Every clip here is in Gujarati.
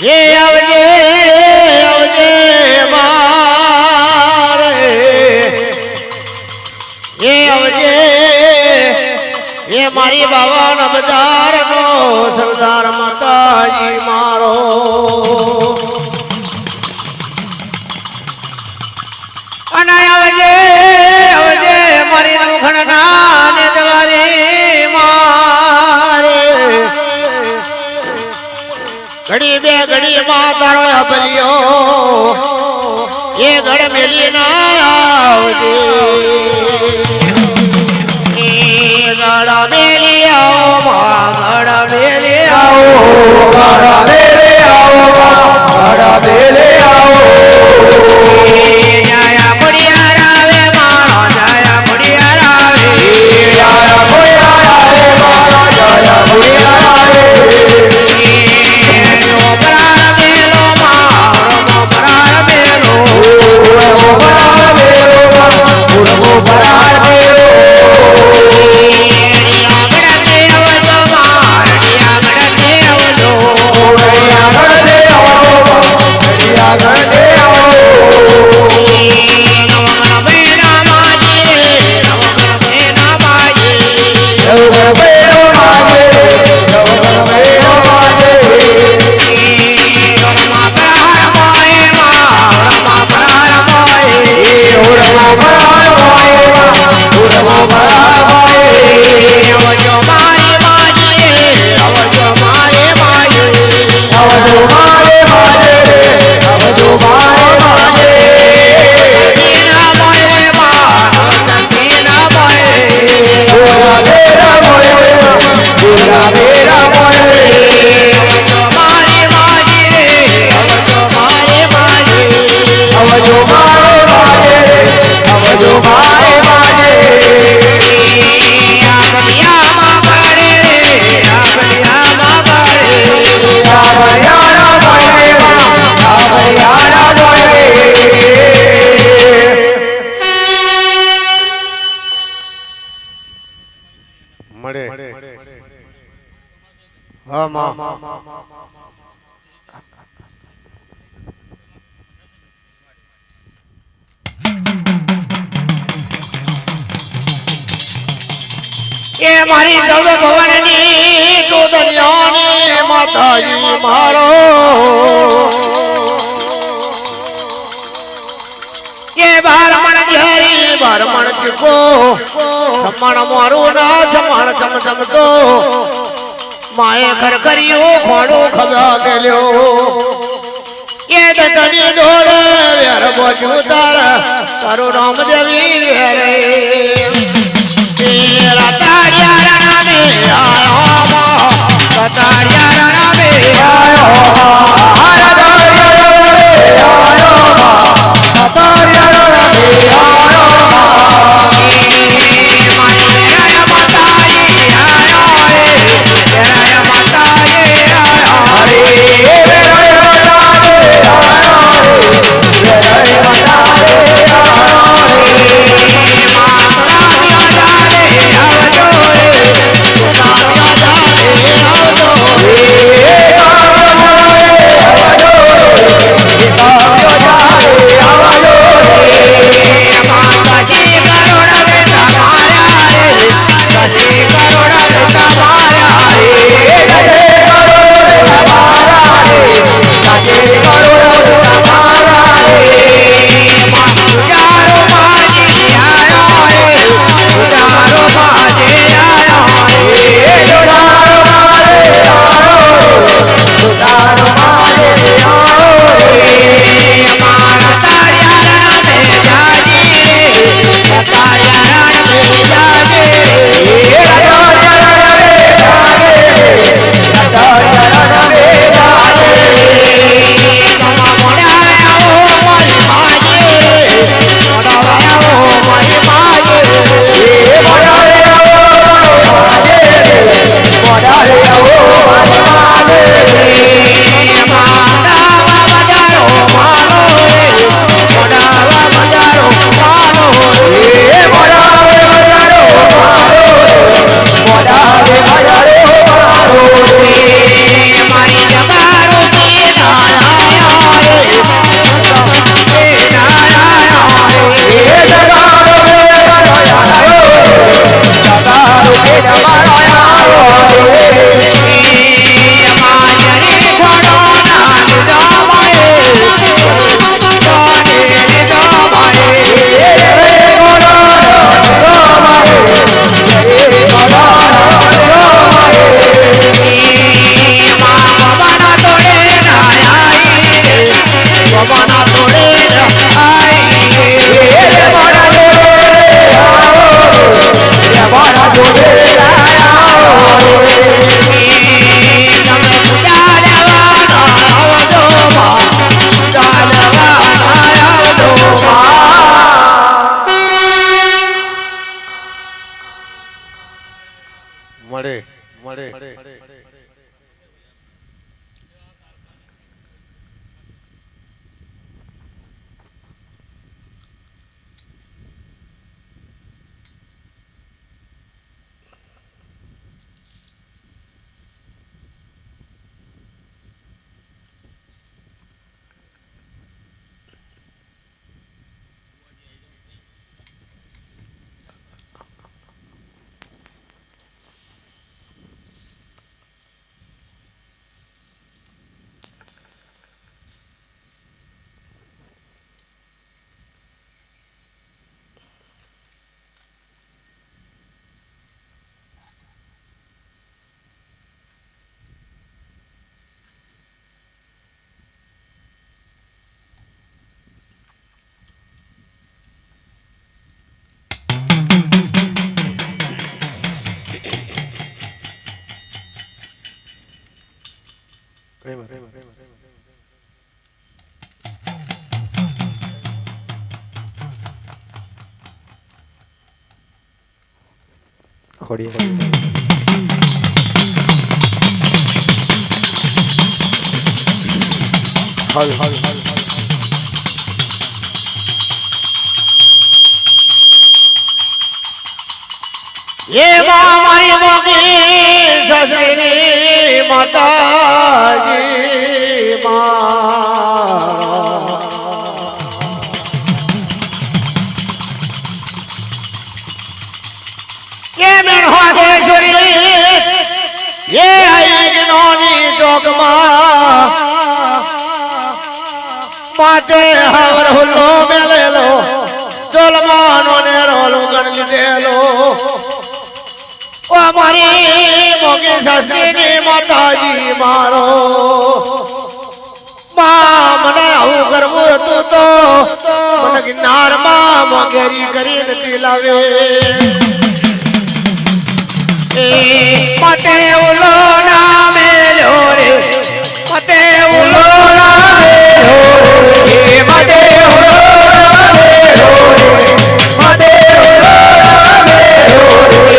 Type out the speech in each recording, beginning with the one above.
એ આવજે આવજે મારે એ આવજે એ મારી બાવન બજાર નો સરદાર માતાજી મારો અને આવજે આવજે મારી નવખણના ને દવારી મારે ઘડી બે ઘડી માં તારો અબલિયો એ ઘડ મેલી ના આવજે એ ગડા મેલી આવો માં ગડા મેલી આવો ગડા મેલી આવો ગડા મેલી આવો જાયા બુડિયા રાવે મારો જાયા બુડિયા રાવે જાયા બુડિયા રાવે મારો જાયા બુડિયા રાવે એ મારી સૌ ભવનની તો દરિયાની માતાજી મારો એ બારમણ ઘેરી બારમણ ચૂકો જમણ મારું ના જમણ ચમચમતો માએ ખરખર્યું ખોડું ખગા ગેલ્યો એ દતની દોડે વેર બોજુ તારું નામ દેવી વેરે તારિયા રામે આયો તારિયા રામે આયો Oh ये मारी मोगी सजनी माताजी ये मेढ़वा देशुरी ये आई गिनोनी जोगमा माते हवर हुलो मेले लो जोलमानो ने रोलो गण दे लो मारी मोगी सस्ती माताजी मारो મને આવું કરવું હતું તો મને ગિરનાર માં મોગેરી કરી નથી લાવે મતે ઉલો ના મેલ્યો રે મતે ઉલો ના મેલ્યો રે મતે ઉલો ના મેલ્યો રે મતે ઉલો ના મેલ્યો રે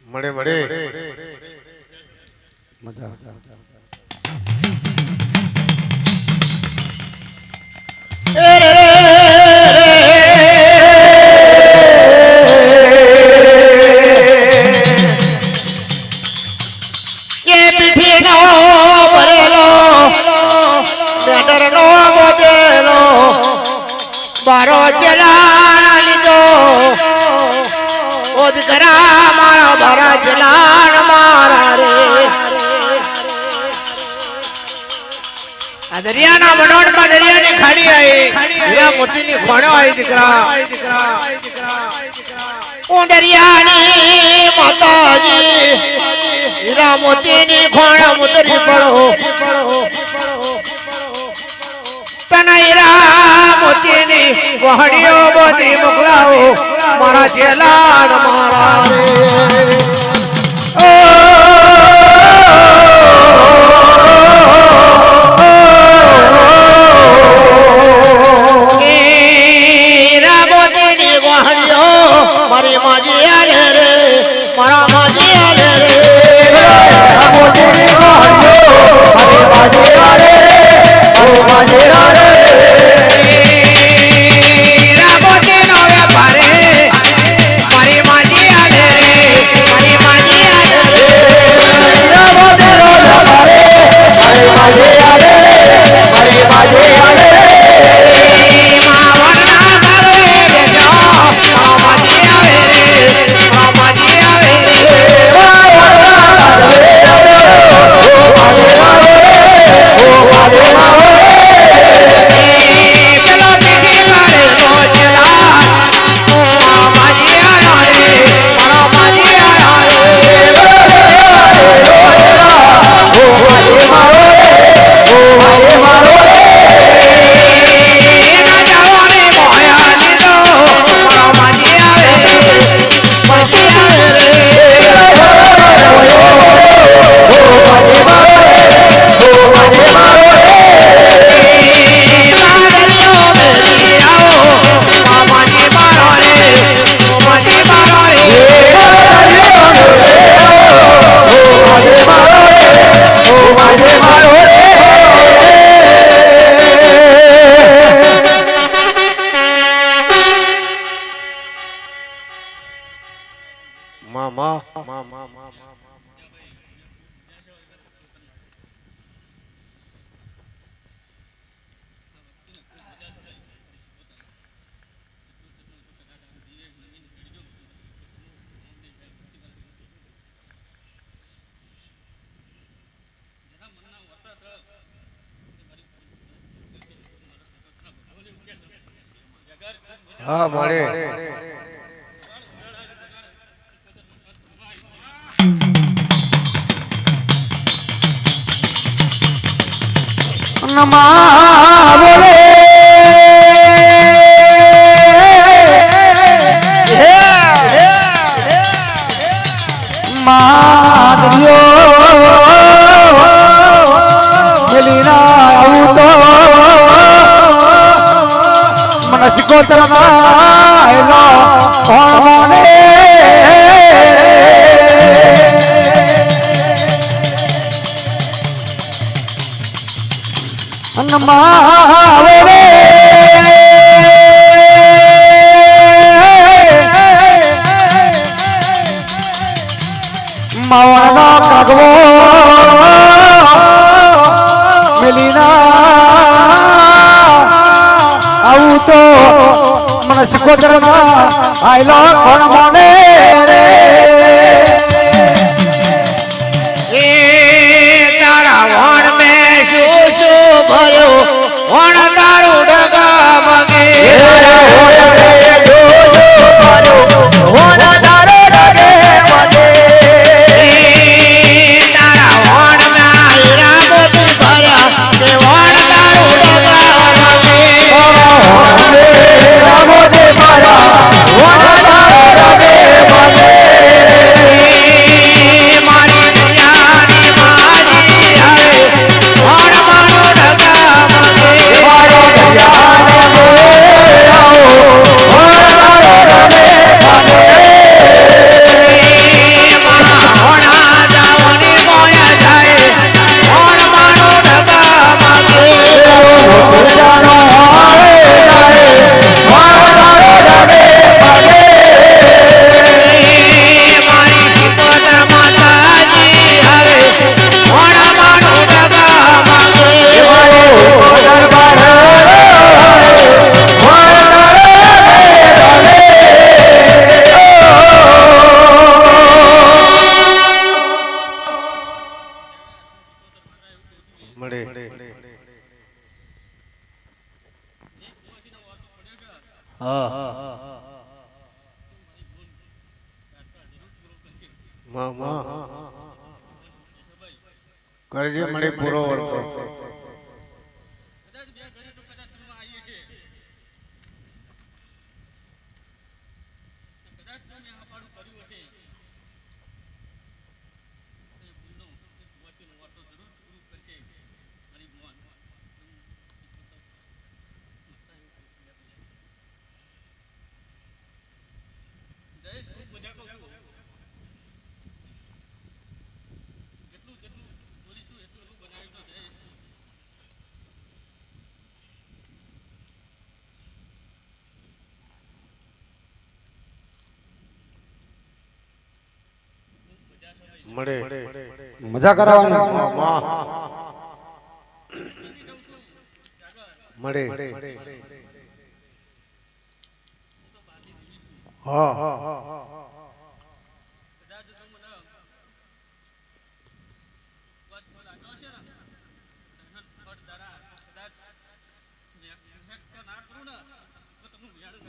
મળે મળે મજા ये पीठी नो भरेलो बेटर नो मोदेलो बारो चलान लीधो ओदकरा मारा बारा चलान मारा रे दरिया ना मनोन में दरिया ने खाड़ी आई हीरा मोती ने खोणो आई दिकरा ओ दरिया ने माताजी हीरा मोती ने खोणा मुतरी पड़ो तना हीरा मोती ने वहड़ियो बोधी मोकलाओ मारा चेलान मारा रे मारी माजी आले रे मारा माजी आले रे मोती मारी माजी आले रे माजी आले रामोती नो व्यापारे मारी माजी आले હા મળે નમા બોલે માવાના કાગવો મેલીના આવું તો મને સિકોતરમાં આયલો કોણ મને રે એ તારા વણ મે શું શું ભર્યો વણ તારું ડગા મગે વણ તારો ડગે મગે કરજે મળે પૂરો વર્તો મળે મજા કરાવવાની મળે હા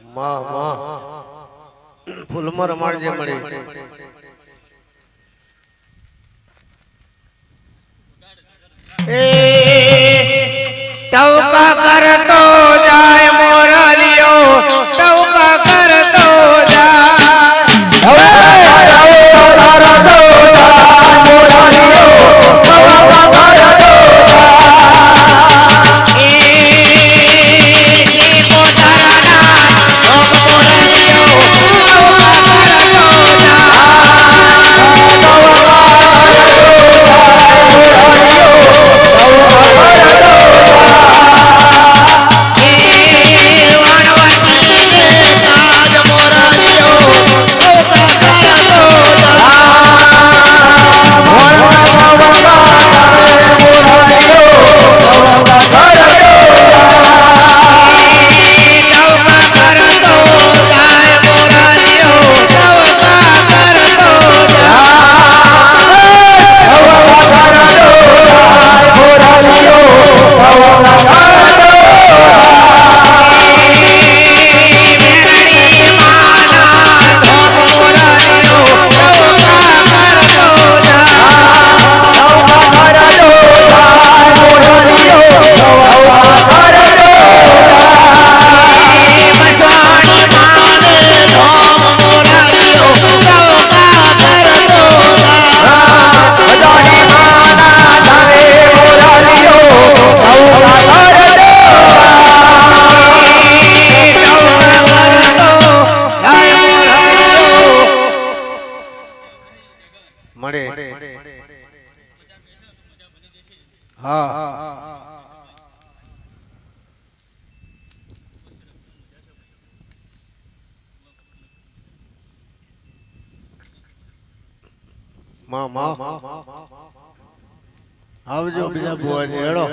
માં માં ફૂલમાં રમાડજે મળે ટવકા કરતો જાય મોરલિયો ટવકા કરતો જાય મળે હા માં આવજો બીજા બુઆજી હેડો